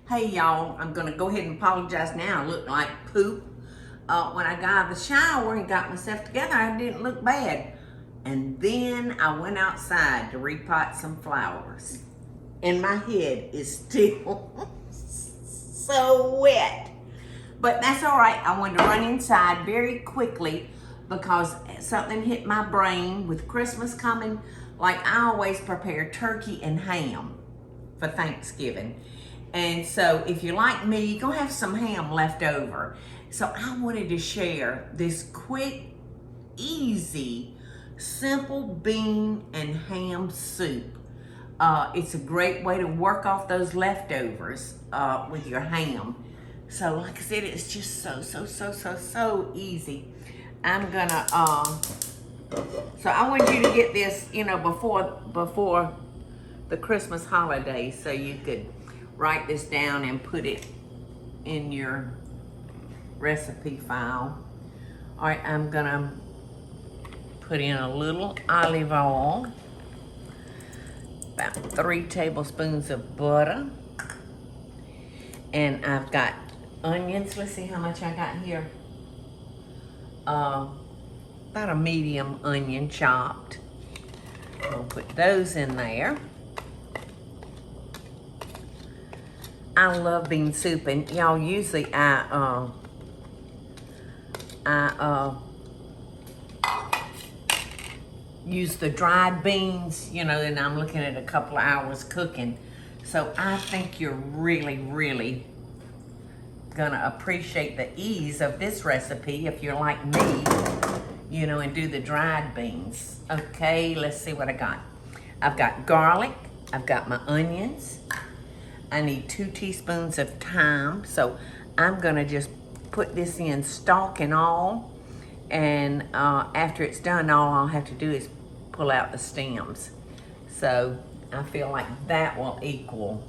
Hey y'all, I'm gonna go ahead and apologize now. I look like poop. When I got out of the shower and got myself together, I didn't look bad. And then I went outside to repot some flowers. And my head is still so wet. But that's all right. I wanted to run inside very quickly because something hit my brain with Christmas coming. Like I always prepare turkey and ham for Thanksgiving. And so if you're like me, you're gonna have some ham left over. So I wanted to share this quick, easy, simple bean and ham soup. It's a great way to work off those leftovers with your ham. So like I said, it's just so easy. I'm gonna, so I want you to get this, you know, before the Christmas holidays so you could write this down and put it in your recipe file. All right, I'm gonna put in a little olive oil, about 3 tablespoons of butter, and I've got onions. Let's see how much I got here. About a medium onion chopped. I'll put those in there. I love bean soup, and y'all, usually I use the dried beans, you know, and I'm looking at a couple of hours cooking. So I think you're really gonna appreciate the ease of this recipe if you're like me, you know, and do the dried beans. Okay, let's see what I got. I've got garlic, I've got my onions. I need 2 teaspoons of thyme, so I'm gonna just put this in stalk and all, and after it's done, all I'll have to do is pull out the stems. So I feel like that will equal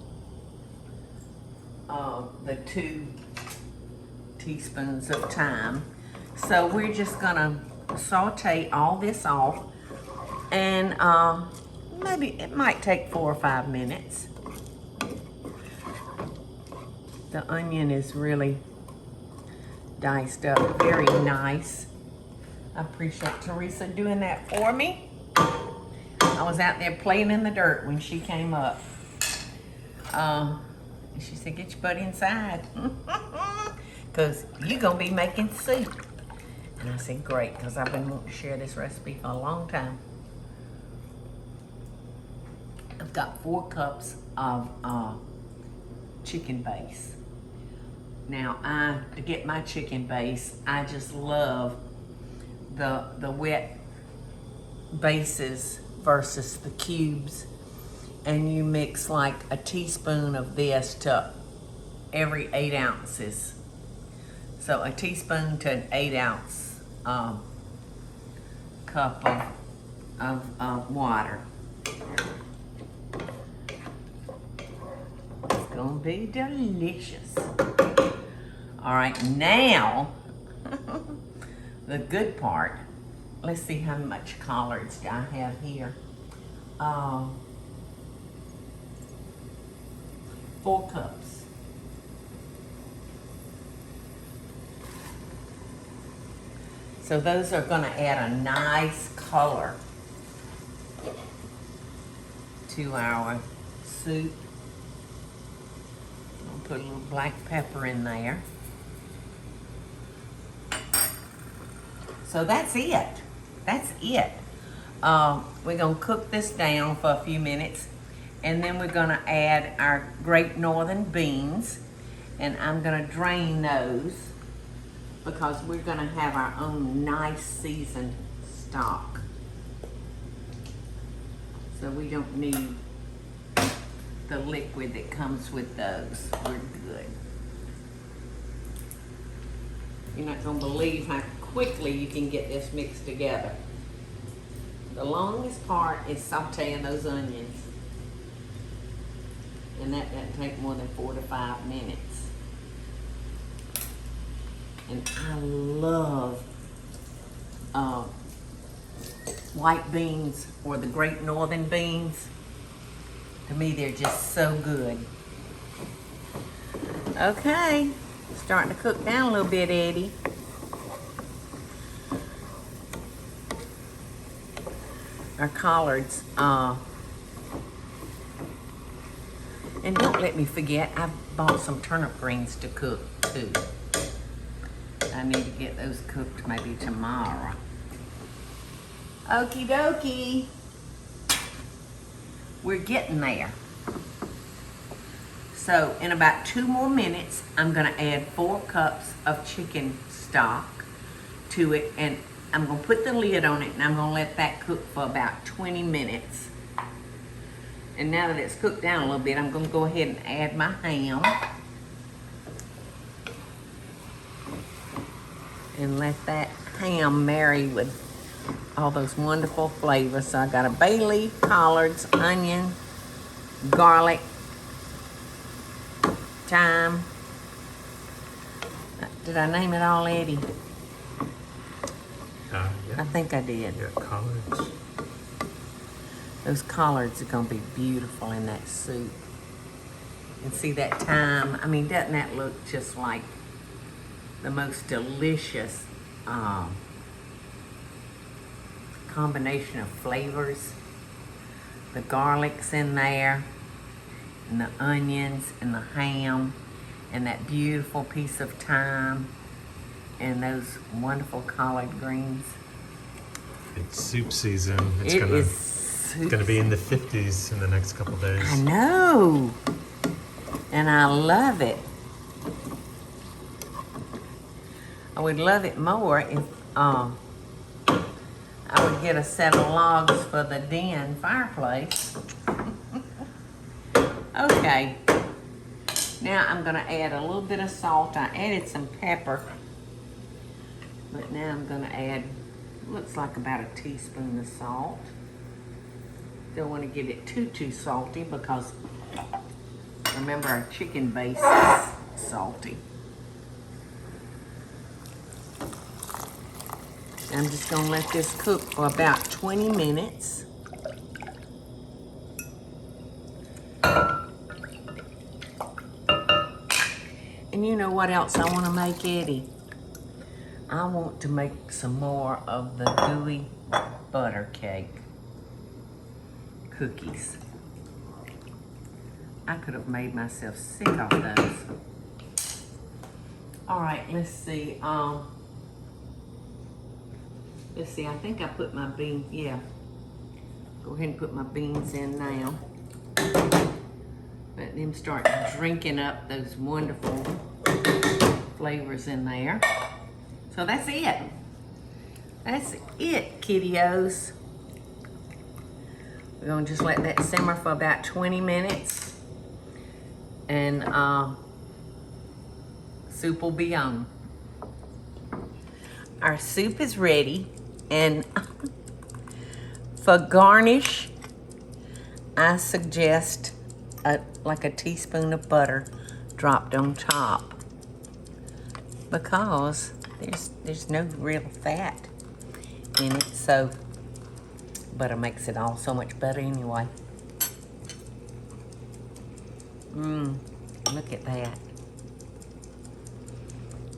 the 2 teaspoons of thyme. So we're just gonna saute all this off, and maybe it might take 4 or 5 minutes. The onion is really diced up, very nice. I appreciate Teresa doing that for me. I was out there playing in the dirt when she came up. She said, get your butt inside, because you're gonna be making soup. And I said, great, because I've been wanting to share this recipe for a long time. I've got 4 cups of chicken base. Now, to get my chicken base, I just love the wet bases versus the cubes. And you mix like a teaspoon of this to every 8 ounces. So a teaspoon to an 8-ounce cup of water. It's gonna be delicious. All right, now, the good part. Let's see how much collards I have here. 4 cups. So those are gonna add a nice color to our soup. I'll put a little black pepper in there. So that's it. That's it. We're gonna cook this down for a few minutes, and then we're gonna add our Great Northern beans, and I'm gonna drain those because we're gonna have our own nice seasoned stock. So we don't need the liquid that comes with those. We're good. You're not gonna believe how quickly you can get this mixed together. The longest part is sauteing those onions. And that doesn't take more than 4 to 5 minutes. And I love white beans or the Great Northern beans. To me, they're just so good. Okay, starting to cook down a little bit, Eddie. Our collards, and don't let me forget, I bought some turnip greens to cook too. I need to get those cooked maybe tomorrow. Okie dokie. We're getting there. So in about 2 more minutes, I'm gonna add 4 cups of chicken stock to it, and I'm gonna put the lid on it, and I'm gonna let that cook for about 20 minutes. And now that it's cooked down a little bit, I'm gonna go ahead and add my ham. And let that ham marry with all those wonderful flavors. So I got a bay leaf, collards, onion, garlic, thyme. Did I name it all, Eddie? Yeah. I think I did. Yeah, collards. Those collards are gonna be beautiful in that soup. And see that thyme? I mean, doesn't that look just like the most delicious combination of flavors? The garlic's in there, and the onions, and the ham, and that beautiful piece of thyme, and those wonderful collard greens. It's soup season. It's It's gonna be in the 50s in the next couple days. I know, and I love it. I would love it more if I would get a set of logs for the Deen fireplace. Okay, now I'm gonna add a little bit of salt. I added some pepper, but now I'm gonna add, looks like about a teaspoon of salt. Don't want to get it too salty, because remember our chicken base is salty. I'm just gonna let this cook for about 20 minutes. And you know what else I want to make, Eddie? I want to make some more of the gooey butter cake cookies. I could have made myself sick off those. All right, let's see. Let's see, I think I put my beans, yeah. Go ahead and put my beans in now. Let them start drinking up those wonderful flavors in there. So that's it. That's it, kiddios. We're gonna just let that simmer for about 20 minutes. And soup will be on. Our soup is ready. And for garnish, I suggest like a teaspoon of butter dropped on top, because there's no real fat in it, so butter makes it all so much better anyway. Look at that.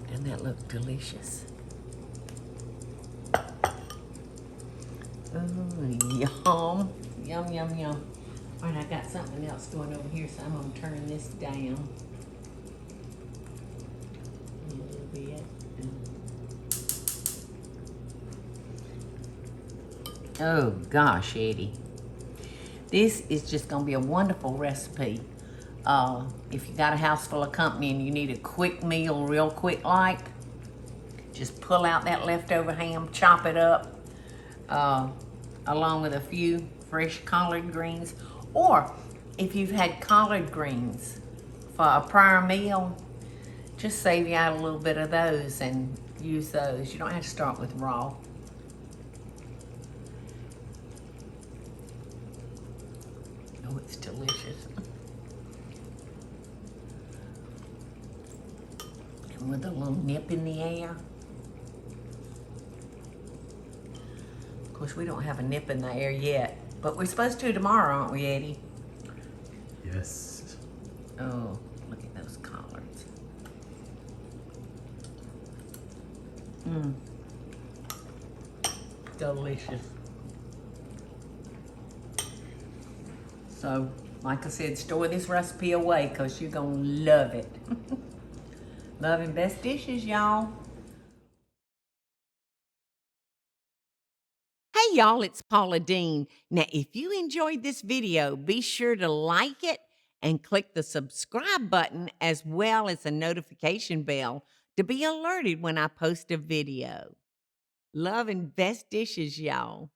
Doesn't that look delicious? Ooh, yum. Yum, yum, yum. All right, I got something else going over here, so I'm gonna turn this down a little bit. Oh gosh, Eddie. This is just gonna be a wonderful recipe. If you got a house full of company and you need a quick meal, real quick like, just pull out that leftover ham, chop it up, along with a few fresh collard greens. Or if you've had collard greens for a prior meal, just save you out a little bit of those and use those. You don't have to start with raw. Oh, it's delicious. And with a little nip in the air. Of course, we don't have a nip in the air yet, but we're supposed to tomorrow, aren't we, Eddie? Yes. Oh, look at those collards. Mmm. Delicious. So, like I said, store this recipe away because you're going to love it. Love and best dishes, y'all. Hey, y'all, it's Paula Deen. Now, if you enjoyed this video, be sure to like it and click the subscribe button as well as the notification bell to be alerted when I post a video. Love and best dishes, y'all.